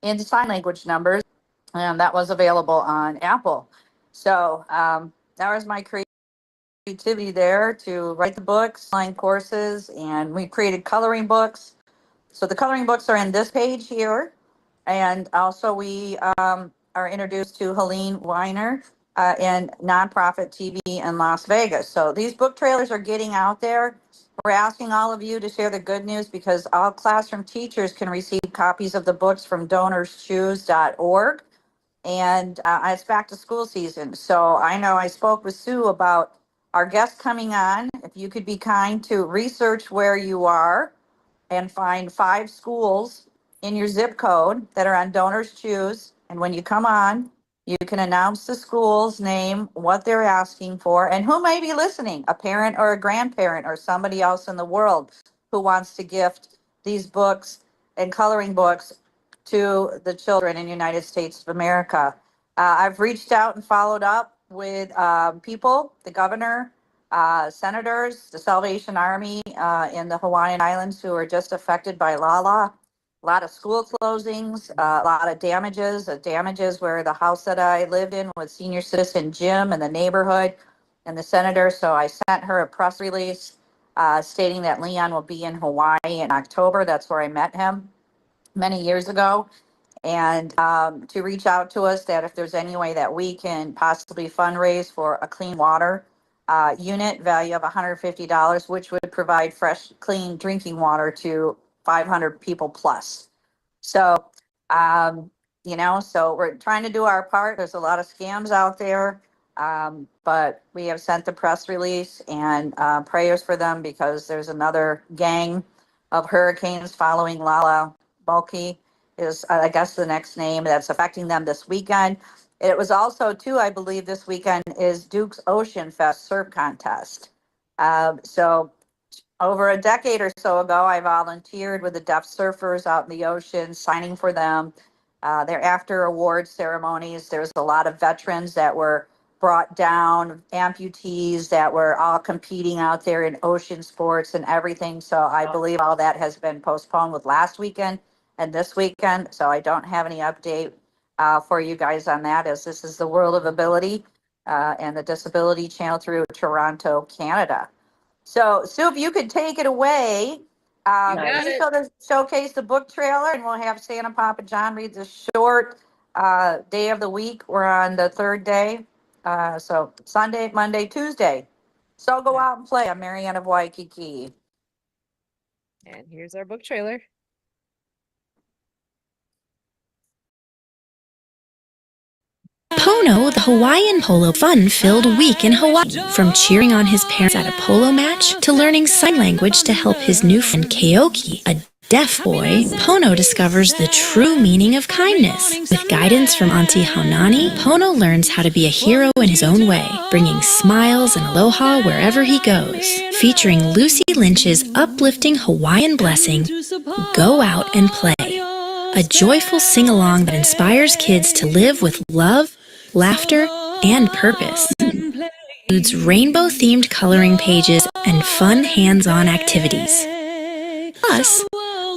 in sign language numbers, and that was available on Apple. So that was my creativity there to write the books, online courses, and we created coloring books. So the coloring books are in this page here. And also we are introduced to Helene Weiner in nonprofit TV in Las Vegas. So these book trailers are getting out there. We're asking all of you to share the good news because all classroom teachers can receive copies of the books from donorschoose.org. And it's back to school season. So I know I spoke with Sue about our guest coming on. If you could be kind to research where you are and find 5 schools in your zip code that are on Donors Choose. And when you come on, you can announce the school's name, what they're asking for, and who may be listening, a parent or a grandparent or somebody else in the world who wants to gift these books and coloring books to the children in the United States of America. I've reached out and followed up with people, the governor, senators, the Salvation Army in the Hawaiian Islands who are just affected by Lala. A lot of school closings, a lot of damages where the house that I lived in with senior citizen Jim and the neighborhood and the senator. So I sent her a press release stating that Leon will be in Hawaii in October. That's where I met him many years ago. And to reach out to us that if there's any way that we can possibly fundraise for a clean water unit value of $150, which would provide fresh, clean drinking water to 500 people plus. So, so we're trying to do our part. There's a lot of scams out there, but we have sent the press release and prayers for them because there's another gang of hurricanes following Lala Bulky is, I guess, the next name that's affecting them this weekend. It was also, too, I believe this weekend is Duke's Ocean Fest surf contest. So over a decade or so ago, I volunteered with the deaf surfers out in the ocean, signing for them. Their after award ceremonies, there was a lot of veterans that were brought down, amputees that were all competing out there in ocean sports and everything. So I believe all that has been postponed with last weekend and this weekend. So I don't have any update for you guys on that, as this is the World of Ability and the Disability Channel through Toronto, Canada. So, Sue, if you could take it away, showcase the book trailer, and we'll have Santa Papa John read the short day of the week. We're on the 3rd day. So Sunday, Monday, Tuesday. So go out and play. I'm Marianne of Waikiki. And here's our book trailer. Pono, the Hawaiian polo fun-filled week in Hawaii. From cheering on his parents at a polo match to learning sign language to help his new friend Keoki, a deaf boy, Pono discovers the true meaning of kindness. With guidance from Auntie Haunani, Pono learns how to be a hero in his own way, bringing smiles and aloha wherever he goes. Featuring Lucy Lynch's uplifting Hawaiian blessing, Go Out and Play. A joyful sing-along that inspires kids to live with love, laughter, and purpose. It includes rainbow-themed coloring pages and fun hands-on activities. Plus,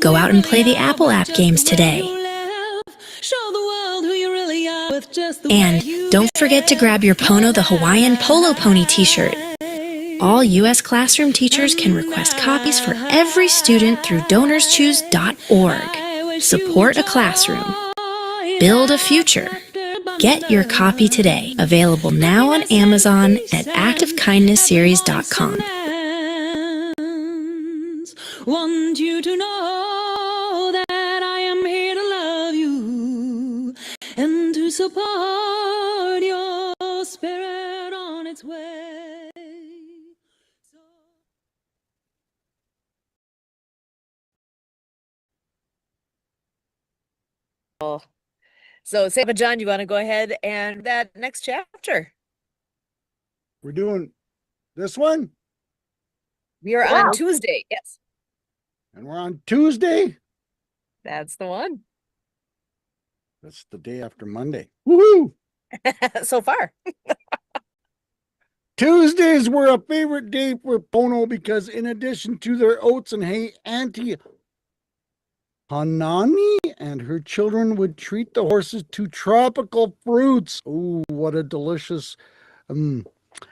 go out and play the Apple app games today. And don't forget to grab your Pono the Hawaiian Polo Pony t-shirt. All U.S. classroom teachers can request copies for every student through donorschoose.org. Support a classroom. Build a future. Get your copy today. Available now on Amazon at actofkindnessseries.com. Want you to know that I am here to love you and to support your spirit on its way. So, Santa John, you want to go ahead and that next chapter? We're doing this one? We are on Tuesday, yes. And we're on Tuesday? That's the one. That's the day after Monday. Woohoo! So far. Tuesdays were a favorite day for Pono because in addition to their oats and hay, Auntie Hanani and her children would treat the horses to tropical fruits. Oh, what a delicious.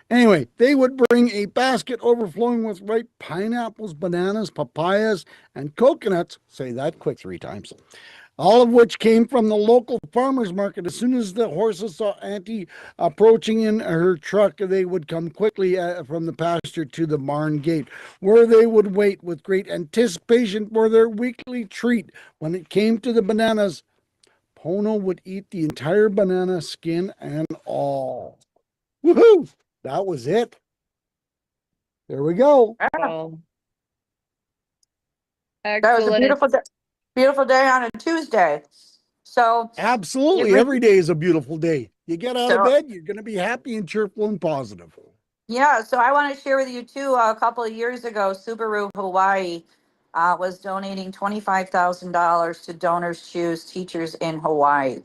Anyway, they would bring a basket overflowing with ripe pineapples, bananas, papayas, and coconuts. Say that quick 3 times. All of which came from the local farmers market. As soon as the horses saw Auntie approaching in her truck, they would come quickly from the pasture to the barn gate, where they would wait with great anticipation for their weekly treat. When it came to the bananas, Pono would eat the entire banana, skin and all. Woohoo! That was it. There we go. Wow. That was a Excellent. beautiful day on a Tuesday. So Absolutely. it Every day is a beautiful day. You get out of so bed, you're going to be happy and cheerful and positive. yeah, so I want to share with you too. A couple of years ago, Subaru Hawaii was donating $25,000 to Donors Choose Teachers in Hawaii.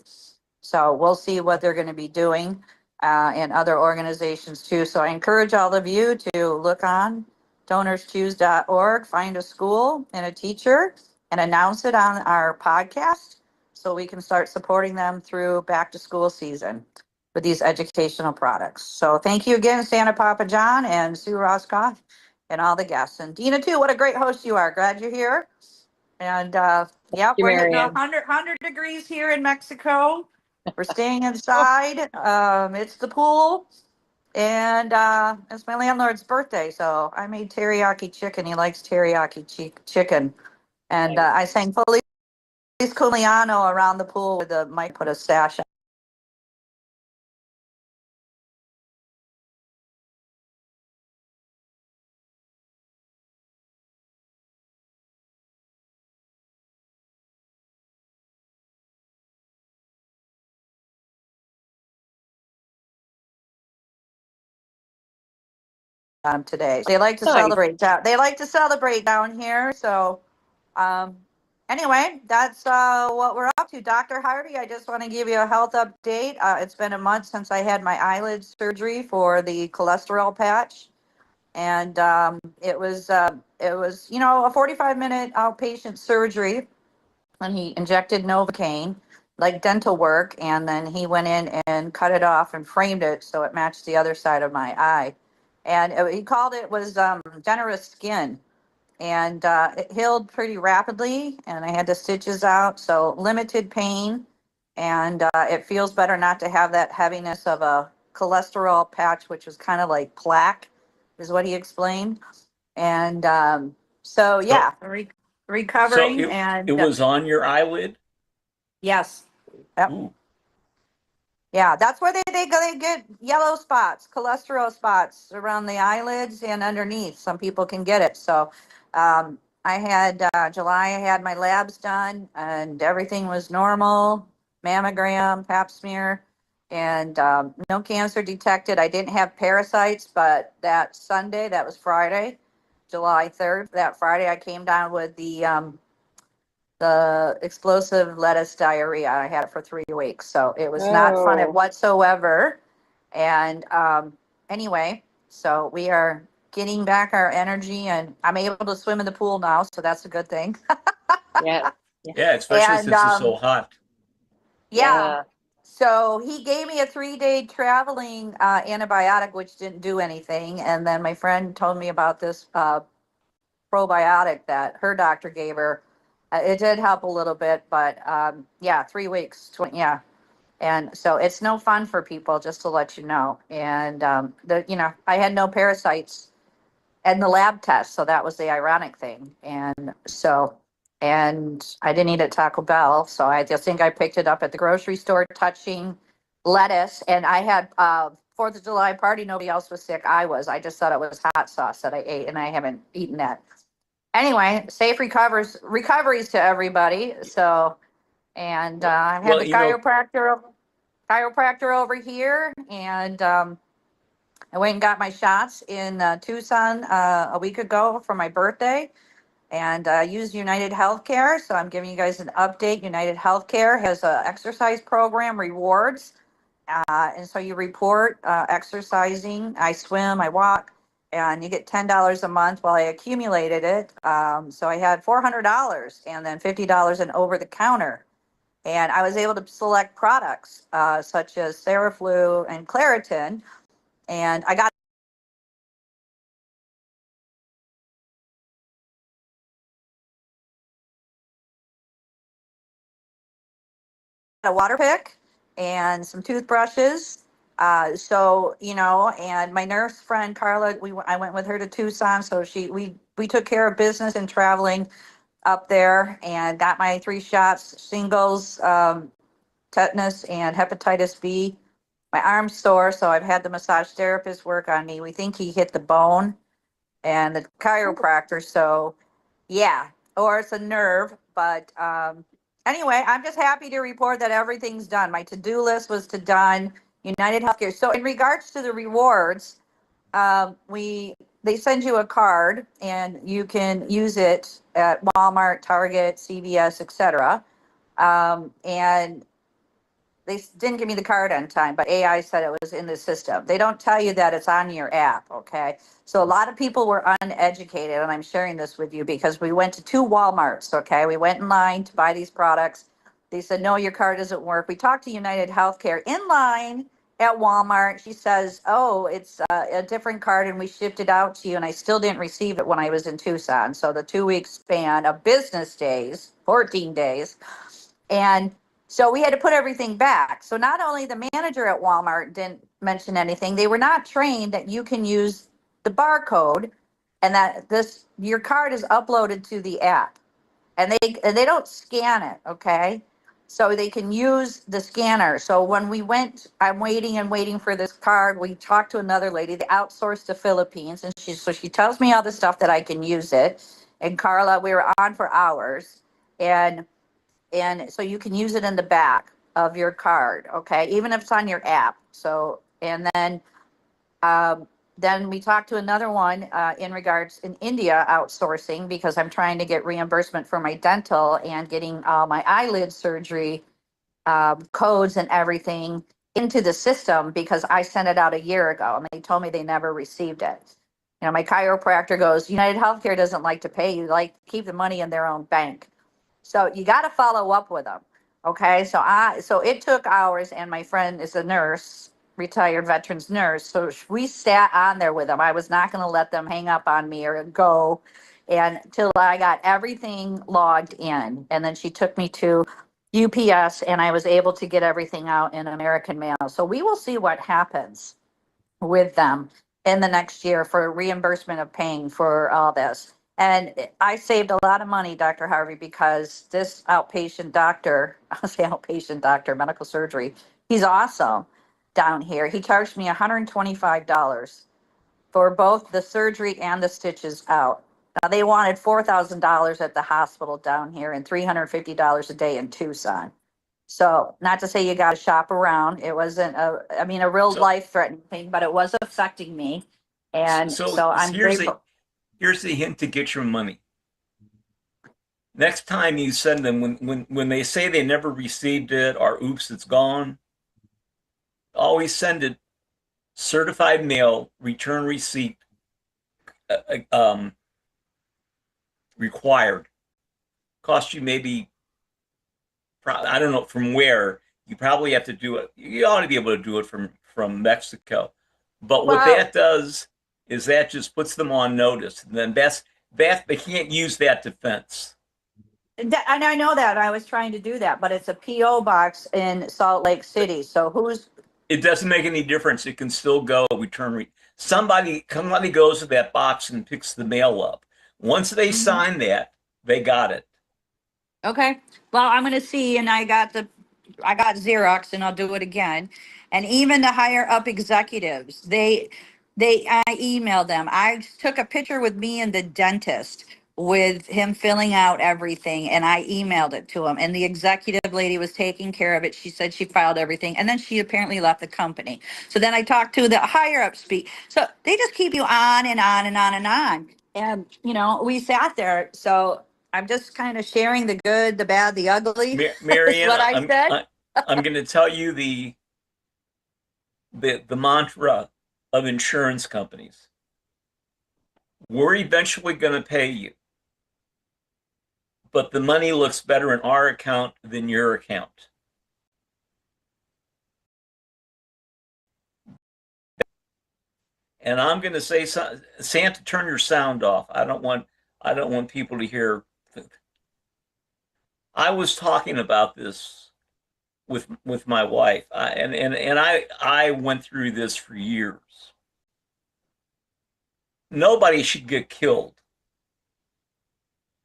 So we'll see what they're going to be doing and other organizations too. So I encourage all of you to look on donorschoose.org, find a school and a teacher, and announce it on our podcast so we can start supporting them through back to school season with these educational products. So thank you again, Santa Papa John and Sue Roscoff and all the guests. And Dina too, what a great host you are. Glad you're here. And yep, You, we're hitting Marianne. 100 degrees here in Mexico. We're staying inside. It's the pool. And it's my landlord's birthday. So I made teriyaki chicken. He likes teriyaki chicken. And I sang Feliz Culiano around the pool with the mic, put a sash today. They like to Nice. celebrate down. They like to celebrate down here. So um, anyway, that's what we're up to. Dr. Hardy, I just want to give you a health update. It's been a month since I had my eyelid surgery for the cholesterol patch, and it was a 45-minute outpatient surgery, and he injected Novocaine, like dental work, and then he went in and cut it off and framed it so it matched the other side of my eye. And he called it was generous skin, and it healed pretty rapidly. And I had the stitches out, so limited pain, and it feels better not to have that heaviness of a cholesterol patch, which was kind of like plaque, is what he explained. And so So, yeah, so recovering it and was on your eyelid? yes. Yep. Ooh. Yeah, that's where they get yellow spots, cholesterol spots around the eyelids and underneath. Some people can get it. So, I had July. I had my labs done, and everything was normal. Mammogram, Pap smear, and no cancer detected. I didn't have parasites, but that Sunday, that was Friday, July 3rd. That Friday, I came down with the explosive lettuce diarrhea. I had it for 3 weeks, so it was not fun Oh. whatsoever. And anyway, so we are getting back our energy, and I'm able to swim in the pool now, so that's a good thing. Yeah. Yeah, especially And since it's so hot. yeah, Yeah. so he gave me a 3-day traveling antibiotic, which didn't do anything. And then my friend told me about this probiotic that her doctor gave her. It did help a little bit, but yeah, 3 weeks, yeah. And so it's no fun for people, just to let you know. And I had no parasites in the lab test, so that was the ironic thing. And I didn't eat at Taco Bell, so I just think I picked it up at the grocery store, touching lettuce. And I had Fourth of July party. Nobody else was sick. I was. I just thought it was hot sauce that I ate, and I haven't eaten that. Anyway, safe recoveries to everybody. So, and I've had Well, the chiropractor over here, and I went and got my shots in Tucson a week ago for my birthday, and used United Healthcare. So I'm giving you guys an update. United Healthcare has a exercise program, rewards, and so you report exercising. I swim, I walk, and you get $10 a month. Well, I accumulated it. So I had $400 and then $50 in over the counter. And I was able to select products such as Seraflu and Claritin. And I got a water pick and some toothbrushes. And my nurse friend Carla, I went with her to Tucson, so we took care of business and traveling up there, and got my 3 shots: shingles, tetanus, and hepatitis B. My arm's sore, so I've had the massage therapist work on me. We think he hit the bone, and the chiropractor. So yeah, or it's a nerve. But anyway, I'm just happy to report that everything's done. My to-do list was to done. United Healthcare. So in regards to the rewards, we they send you a card and you can use it at Walmart, Target, CVS, etc. And they didn't give me the card on time, but AI said it was in the system. They don't tell you that it's on your app, okay? So a lot of people were uneducated, and I'm sharing this with you because we went to 2 Walmarts, okay? We went in line to buy these products. They said, no, your card doesn't work. We talked to United Healthcare in line at Walmart. She says, oh, it's a different card, and we shipped it out to you, and I still didn't receive it when I was in Tucson. So the 2-week span of business days, 14 days, and so we had to put everything back. So not only the manager at Walmart didn't mention anything, they were not trained that you can use the barcode and that your card is uploaded to the app, and they don't scan it, okay? So they can use the scanner. So when we went, I'm waiting and waiting for this card. We talked to another lady, they outsourced to Philippines, and she tells me all the stuff that I can use it. And Carla, we were on for hours, and so you can use it in the back of your card, okay, even if it's on your app. So, and then we talked to another one in regards in India outsourcing, because I'm trying to get reimbursement for my dental and getting all my eyelid surgery codes and everything into the system, because I sent it out a year ago and they told me they never received it. My chiropractor goes, United Healthcare doesn't like to pay you, like keep the money in their own bank. So you got to follow up with them. Okay. So it took hours, and my friend is a nurse, retired veterans nurse. So we sat on there with them. I was not going to let them hang up on me or go, and until I got everything logged in. And then she took me to UPS, and I was able to get everything out in American mail. So we will see what happens with them in the next year for reimbursement of paying for all this. And I saved a lot of money, Dr. Harvey, because this outpatient doctor, I'll say outpatient doctor, medical surgery, he's awesome down here. He charged me $125 for both the surgery and the stitches out. Now, they wanted $4,000 at the hospital down here and $350 a day in Tucson. So not to say you got to shop around. It wasn't a real life threatening thing, but it was affecting me. And so I'm grateful. Here's the hint to get your money. Next time you send them, when they say they never received it or oops, it's gone, always send it certified mail, return receipt required. Cost you maybe, I don't know from where. You probably have to do it. You ought to be able to do it from Mexico. But what that does is that just puts them on notice. And then that they can't use that defense. And I know that. I was trying to do that, but it's a P.O. box in Salt Lake City. So it doesn't make any difference. It can still go return. Somebody goes to that box and picks the mail up. Once they sign that, they got it. Okay. Well, I'm going to see, and I got Xerox, and I'll do it again. And even the higher up executives, I emailed them. I took a picture with me and the dentist with him filling out everything, and I emailed it to him. And the executive lady was taking care of it. She said she filed everything, and then she apparently left the company. So then I talked to the higher up speak. So they just keep you on and on and on and on. And we sat there. So I'm just kind of sharing the good, the bad, the ugly. Marianne, what I said. I'm going to tell you the mantra of insurance companies. We're eventually going to pay you, but the money looks better in our account than your account. And I'm going to say, Santa, turn your sound off. I don't want people to hear. I was talking about this with my wife, and I went through this for years. Nobody should get killed.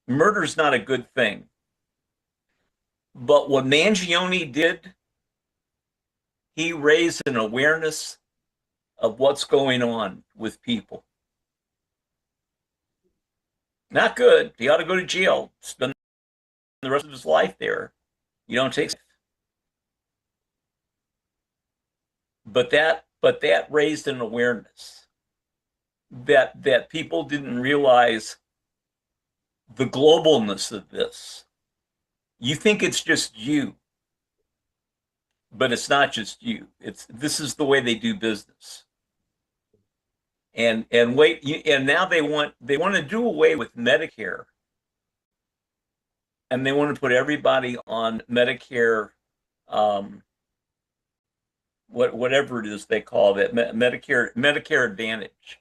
Murder's not a good thing. But what Mangione did, he raised an awareness of what's going on with people. Not good. He ought to go to jail, spend the rest of his life there. You don't take. But that raised an awareness that people didn't realize the globalness of this. You think it's just you, but it's not just you. This is the way they do business. And now they want to do away with Medicare, and they want to put everybody on Medicare, whatever it is they call it, Medicare Advantage.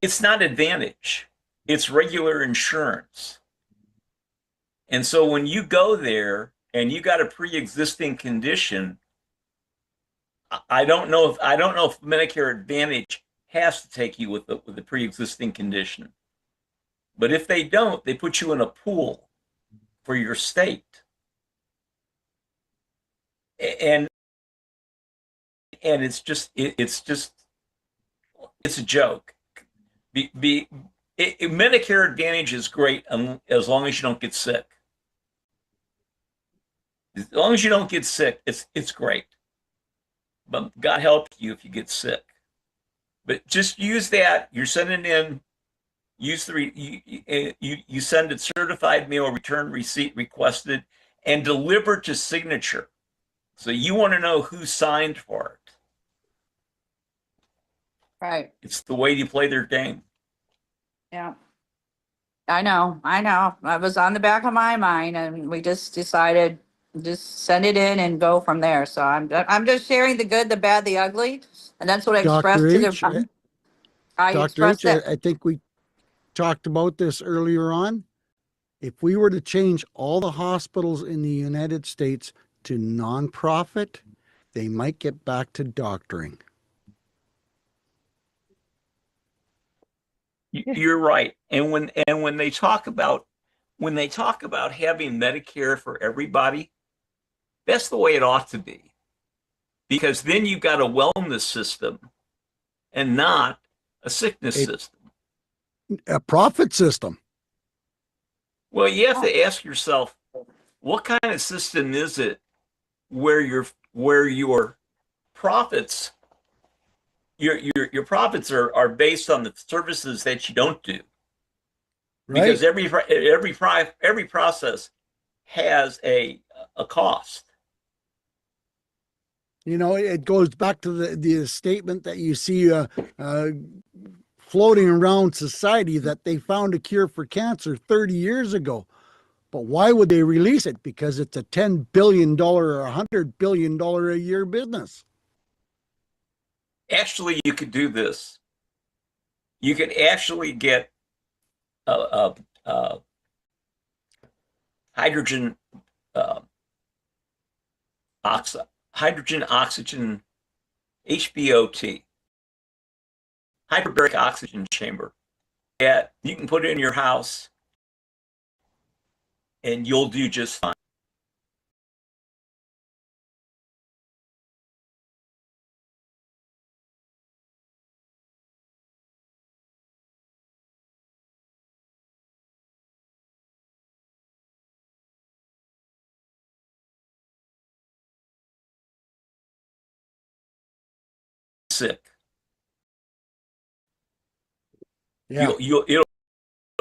It's not Advantage. It's regular insurance. And so when you go there and you got a pre-existing condition, I don't know if Medicare Advantage has to take you with the pre-existing condition. But if they don't, they put you in a pool for your state. And it's a joke. Medicare Advantage is great as long as you don't get sick. As long as you don't get sick, it's great. But God help you if you get sick. But just use that. You're sending in. You send it certified mail, return receipt requested, and delivered to signature. So you want to know who signed for it. Right. It's the way you play their game. Yeah. I know. That was on the back of my mind, and we just decided just send it in and go from there. So I'm just sharing the good, the bad, the ugly, and that's what I expressed Dr. to H, the. I Dr. H, expressed that. I think we talked about this earlier on. If we were to change all the hospitals in the United States to nonprofit, they might get back to doctoring. You're right. And when they talk about having Medicare for everybody, that's the way it ought to be. Because then you've got a wellness system and not a sickness system. A profit system. Well, you have to ask yourself, what kind of system is it where your profits your profits are based on the services that you don't do? Right. Because every process has a cost. You know, it goes back to the statement that you see floating around society that they found a cure for cancer 30 years ago. But why would they release it? Because it's a $10 billion or $100 billion a year business. Actually, you could do this. You could actually get a hydrogen oxygen HBOT, hyperbaric oxygen chamber, that you can put in your house and you'll do just fine. Sick. Yeah.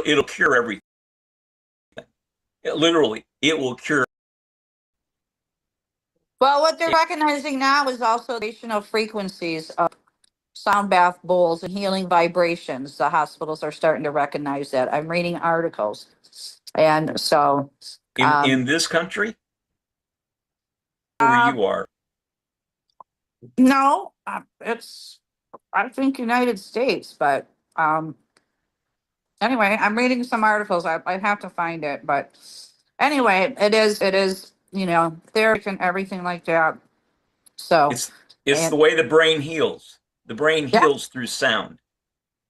It'll cure everything. Literally, it will cure. Well, what they're recognizing now is also the of frequencies of sound bath bowls and healing vibrations. The hospitals are starting to recognize that. I'm reading articles. And so, In this country where uh, you are? no, it's, I think United States, but anyway, I'm reading some articles. I have to find it, but anyway, it is, therapy and everything like that. So, It's the and way the brain heals. The brain yeah, heals through sound.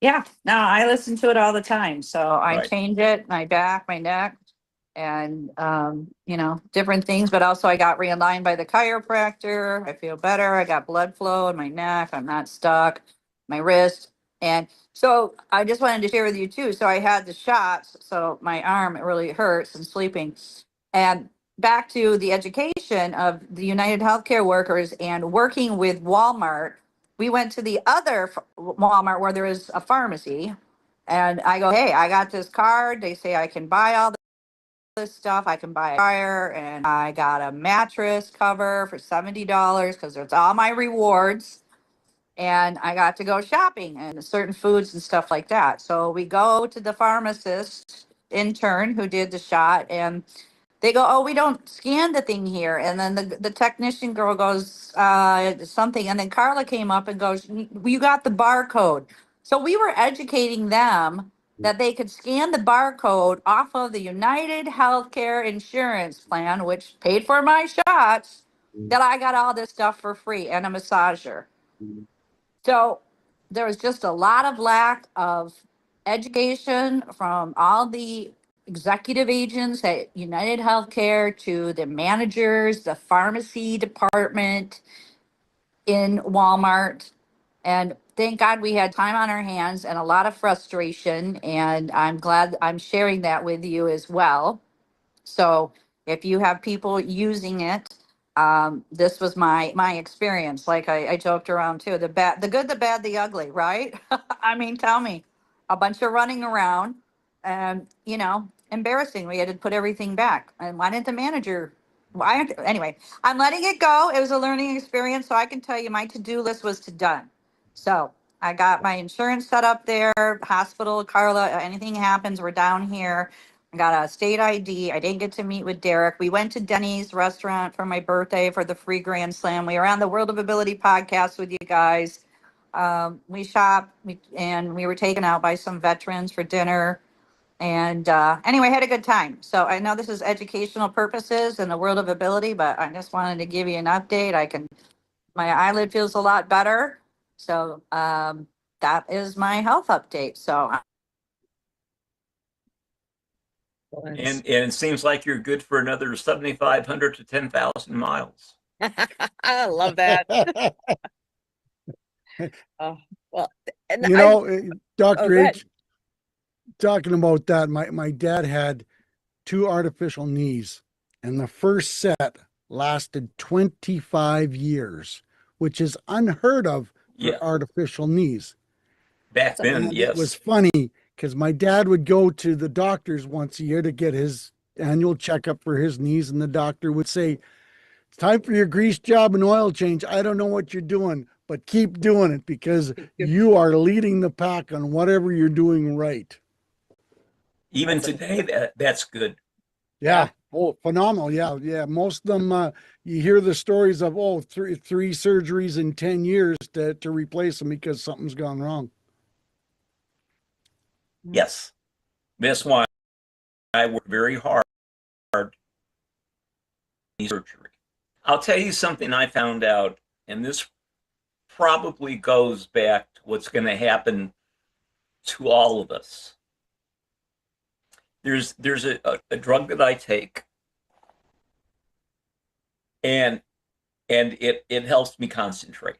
yeah, no, I listen to it all the time. So I Right. change it, my back, my neck, and different things. But also I got realigned by the chiropractor. I feel better. I got blood flow in my neck. I'm not stuck. My wrist. And so I just wanted to share with you too. So I had the shots. So my arm, it really hurts and sleeping. And back to the education of the United Healthcare workers and working with Walmart. We went to the other Walmart where there is a pharmacy. And I go, hey, I got this card. They say I can buy all this stuff. I can buy a dryer, and I got a mattress cover for $70 because it's all my rewards. And I got to go shopping and certain foods and stuff like that. So we go to the pharmacist intern who did the shot, and they go, oh, we don't scan the thing here. And then the technician girl goes, something. And then Carla came up and goes, you got the barcode. So we were educating them that they could scan the barcode off of the United Healthcare Insurance Plan, which paid for my shots, that I got all this stuff for free and a massager. So there was just a lot of lack of education from all the executive agents at United Healthcare to the managers, the pharmacy department in Walmart. And thank God we had time on our hands and a lot of frustration. And I'm glad I'm sharing that with you as well. So if you have people using it, this was my experience. Like I joked around too. The bad, the good, the bad, the ugly, right? I mean, tell me, a bunch of running around, and embarrassing. We had to put everything back. And why didn't the manager? Why? Anyway, I'm letting it go. It was a learning experience, so I can tell you my to-do list was to done. So I got my insurance set up there. Hospital, Carla. Anything happens, we're down here. I got a state ID. I didn't get to meet with Derek. We went to Denny's restaurant for my birthday for the free Grand Slam. We were on the World of Ability podcast with you guys. We shopped and we were taken out by some veterans for dinner. And anyway, had a good time. So I know this is educational purposes in the World of Ability, but I just wanted to give you an update. My eyelid feels a lot better. So that is my health update. So And it seems like you're good for another 7,500 to 10,000 miles. I love that. Oh, well, and Dr. go ahead. H, talking about that, my dad had 2 artificial knees, and the first set lasted 25 years, which is unheard of for Yeah. artificial knees. Back then, And yes. it was funny because my dad would go to the doctors once a year to get his annual checkup for his knees, and the doctor would say, it's time for your grease job and oil change. I don't know what you're doing, but keep doing it because you are leading the pack on whatever you're doing right. Even today, that's good. Yeah. Oh, phenomenal. Yeah. Yeah. Most of them, you hear the stories of, three surgeries in 10 years to replace them because something's gone wrong. Yes. That's why I work very hard in surgery. I'll tell you something I found out, and this probably goes back to what's going to happen to all of us. There's a drug that I take, and it helps me concentrate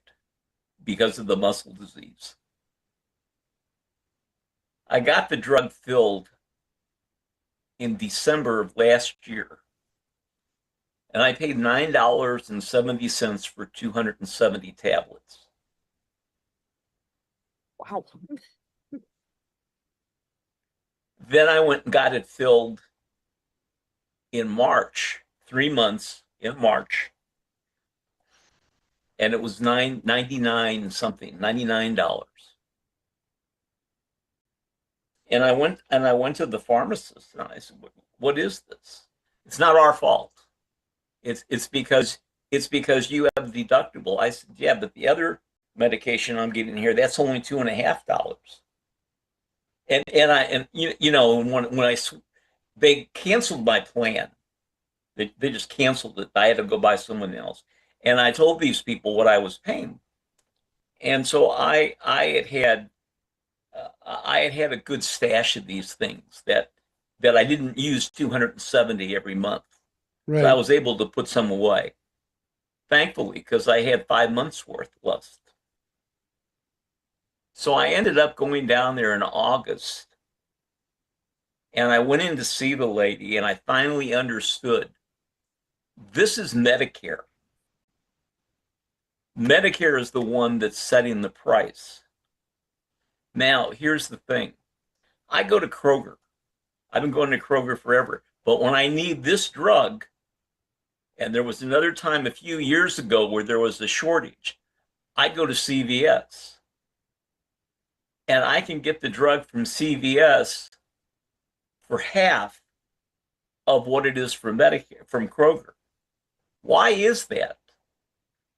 because of the muscle disease. I got the drug filled in December of last year, and I paid $9.70 for 270 tablets. Wow. Then I went and got it filled in March, 3 months in March. and it was $99 something, $99. And I went to the pharmacist and I said, "What is this? It's not our fault. It's because you have a deductible." I said, "Yeah, but the other medication I'm getting here, that's only $2.50." And you know, when they canceled my plan, they just canceled it. I had to go buy someone else, and I told these people what I was paying, and so I had a good stash of these things that I didn't use 270 every month. So I Right. was able to put some away, thankfully, because I had 5 months worth left. So I ended up going down there in August, and I went in to see the lady, and I finally understood this is Medicare. Medicare is the one that's setting the price. Now, here's the thing. I go to Kroger. I've been going to Kroger forever. But when I need this drug, and there was another time a few years ago where there was a shortage, I go to CVS. And I can get the drug from CVS for half of what it is for Medicare from Kroger. Why is that?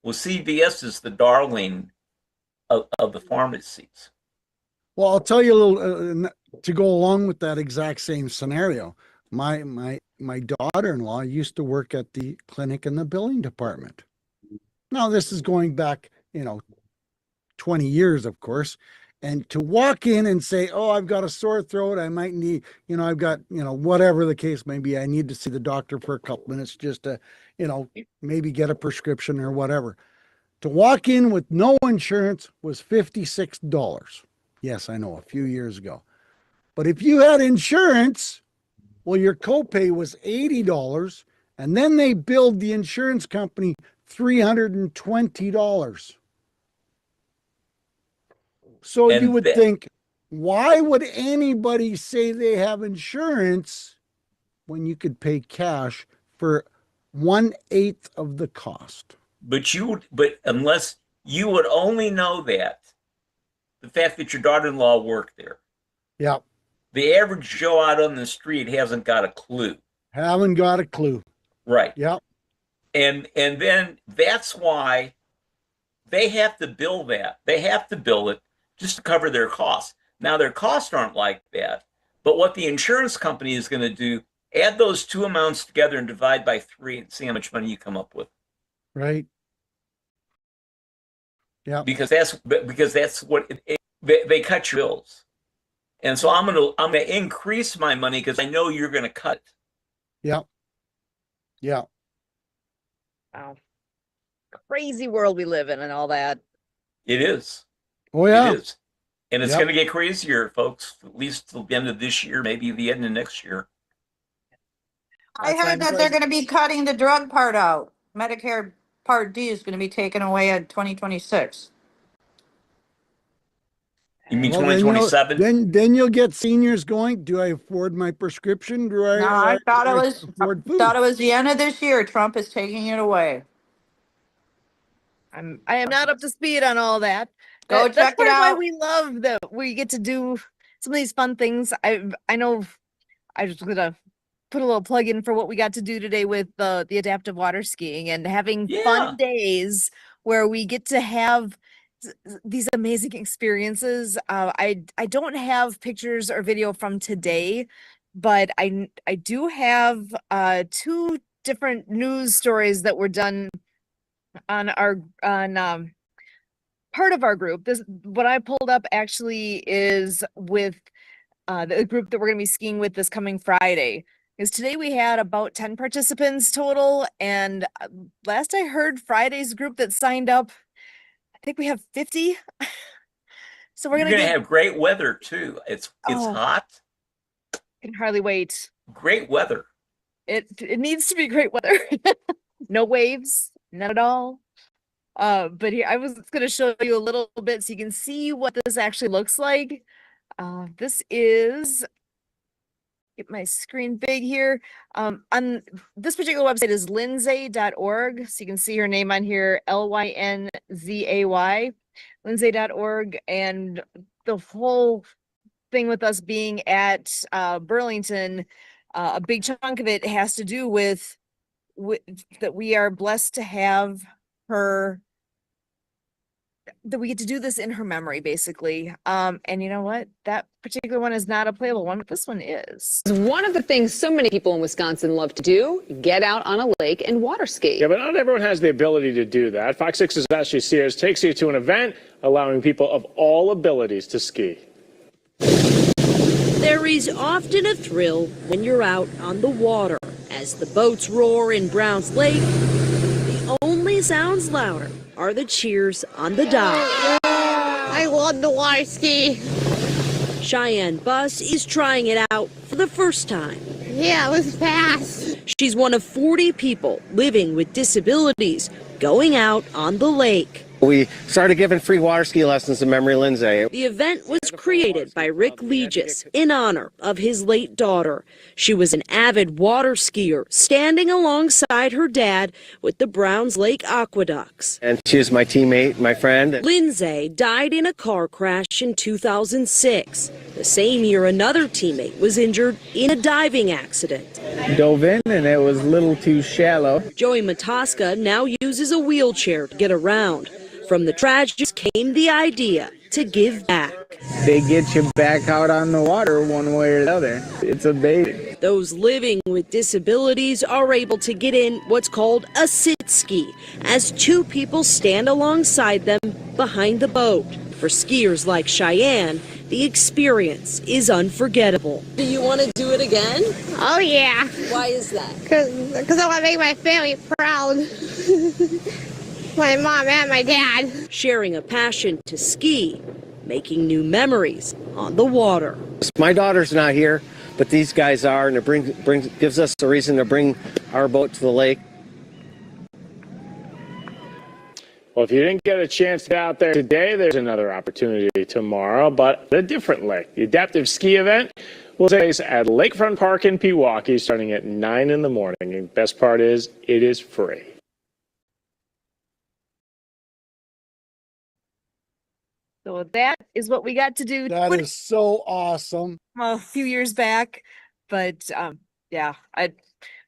Well, CVS is the darling of the pharmacies. Well, I'll tell you a little to go along with that exact same scenario. My daughter-in-law used to work at the clinic in the billing department. Now, this is going back, 20 years, of course. And to walk in and say, "Oh, I've got a sore throat. I might need, I've got, whatever the case may be. I need to see the doctor for a couple minutes just to, maybe get a prescription or whatever." To walk in with no insurance was $56. Yes, I know, a few years ago. But if you had insurance, well, your copay was $80, and then they billed the insurance company $320. So And you would think, why would anybody say they have insurance when you could pay cash for 1/8 of the cost? but unless you would only know that the fact that your daughter-in-law worked there. Yeah. The average Joe out on the street hasn't got a clue. Haven't got a clue. Right. Yeah. And then that's why they have to bill that. They have to bill it just to cover their costs. Now their costs aren't like that, but what the insurance company is going to do, add those two amounts together and divide by 3 and see how much money you come up with. Right. Yeah. Because that's what they cut your bills. And so I'm gonna increase my money because I know you're gonna cut it. Yeah. Yeah. Wow. Crazy world we live in and all that. It is. Oh yeah. It is. And it's Yep. gonna get crazier, folks, at least till the end of this year, maybe the end of next year. I That's why heard I'm that they're going to be cutting the drug part out. Medicare Part D is going to be taken away in 2026. You mean Well, 2027? then you'll get seniors going, do I afford my prescription? Do No, I thought it was afford food? thought it was the end of this year. Trump is taking it away. I am not up to speed on all that. Go That's check it part of why out. we love that we get to do some of these fun things. I know I just gonna put a little plug in for what we got to do today with the adaptive water skiing and having Yeah. fun days where we get to have these amazing experiences. I don't have pictures or video from today, but I do have two different news stories that were done on part of our group. This what I pulled up actually is with the group that we're going to be skiing with this coming Friday. Because today we had about 10 participants total, and last I heard, Friday's group that signed up, I think we have 50. So we're You're gonna gonna get have great weather too. It's Oh. hot. can hardly wait. Great weather. It needs to be great weather. No waves, none at all. But here I was gonna show you a little bit so you can see what this actually looks like. This is get my screen big here. On this particular website is lindsay.org. So you can see her name on here, Lynzay, lindsay.org. And the whole thing with us being at Burlington, a big chunk of it has to do with that we are blessed to have her, that we get to do this in her memory, basically. And you know what? That particular one is not a playable one, but this one is. One of the things so many people in Wisconsin love to do, get out on a lake and water ski. Yeah, but not everyone has the ability to do that. Fox 6's Ashley Sears takes you to an event allowing people of all abilities to ski. There is often a thrill when you're out on the water. As the boats roar in Browns Lake, the only sounds louder are the cheers on the dock. I love the water ski. Cheyenne Buss is trying it out for the first time. Yeah, it was fast. She's one of 40 people living with disabilities going out on the lake. We started giving free water ski lessons in memory of Lindsay. The event was created by Rick Legis in honor of his late daughter. She was an avid water skier, standing alongside her dad with the Browns Lake Aqueducts. And she was my teammate, my friend. Lindsay died in a car crash in 2006. The same year, another teammate was injured in a diving accident. Dove in and it was a little too shallow. Joey Matoska now uses a wheelchair to get around. From the tragedies came the idea to give back. They get you back out on the water one way or the other. It's amazing. Those living with disabilities are able to get in what's called a sit ski, as two people stand alongside them behind the boat. For skiers like Cheyenne, the experience is unforgettable. Do you want to do it again? Oh, yeah. Why is that? Because I want to make my family proud. My mom and my dad. Sharing a passion to ski, making new memories on the water. My daughter's not here, but these guys are, and it gives us a reason to bring our boat to the lake. Well, if you didn't get a chance to get out there today, there's another opportunity tomorrow, but at a different lake. The adaptive ski event will take place at Lakefront Park in Pewaukee starting at 9 in the morning. And best part is, it is free. So that is what we got to do. That is so awesome. A few years back, but yeah, it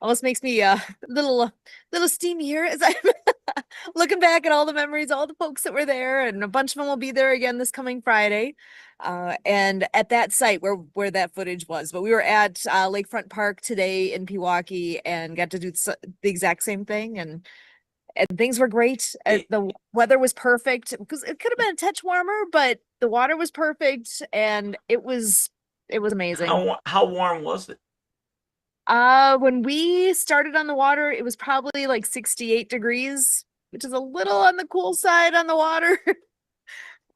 almost makes me a little steamy here as I'm looking back at all the memories, all the folks that were there, and a bunch of them will be there again this coming Friday. And at that site where that footage was, but we were at Lakefront Park today in Pewaukee and got to do the exact same thing, and things were great. The weather was perfect because it could have been a touch warmer, but the water was perfect and it was amazing. How warm was it? When we started on the water, it was probably like 68 degrees, which is a little on the cool side on the water.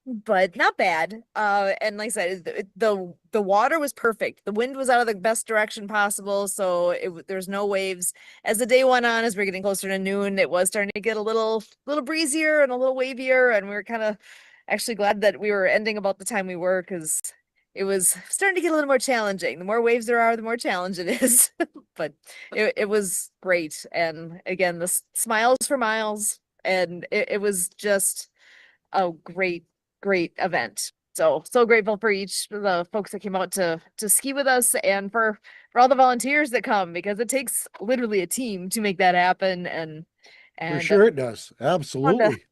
But not bad. And like I said, the water was perfect. The wind was out of the best direction possible, so there's no waves. As the day went on, as we're getting closer to noon, it was starting to get a little breezier and a little wavier, and we were kind of actually glad that we were ending about the time we were, because it was starting to get a little more challenging. The more waves there are, the more challenge it is. But it was great, and again, the smiles for miles, and it was just a great event. So grateful for each of the folks that came out to ski with us, and for all the volunteers that come, because it takes literally a team to make that happen. And For sure it does. Absolutely.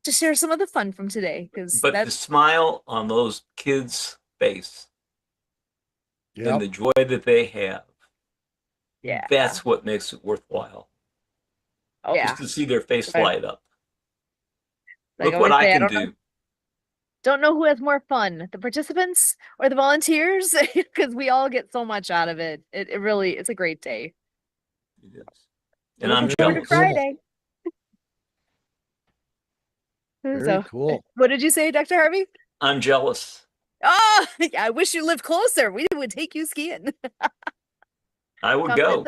To share some of the fun from today, because the smile on those kids' face and the joy that they have, that's what makes it worthwhile. Just to see their face light up. Like Look what I can do. Don't know who has more fun, the participants or the volunteers, because we all get so much out of it. It really, it's a great day. It is. And I'm Looking forward to jealous. Friday. Very cool. What did you say, Dr. Harvey? I'm jealous. Oh, I wish you lived closer. We would take you skiing. I would go.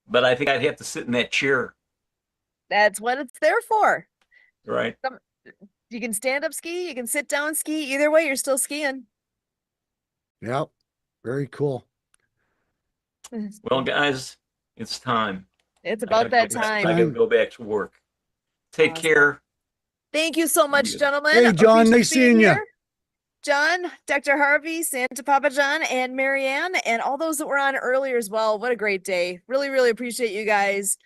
But I think I'd have to sit in that chair. That's what it's there for. Right. You can stand up ski, you can sit down ski. Either way, you're still skiing. Yep. Very cool. Well, guys, it's time. It's I about gotta that go back- time. I gotta go back to work. Take Awesome. care. Thank you so much, you. gentlemen. Hey, John, Appreciate nice being seeing you. here. John, Dr. Harvey, Santa Papa John, and Marianne, and all those that were on earlier as well. What a great day. Really, really appreciate you guys.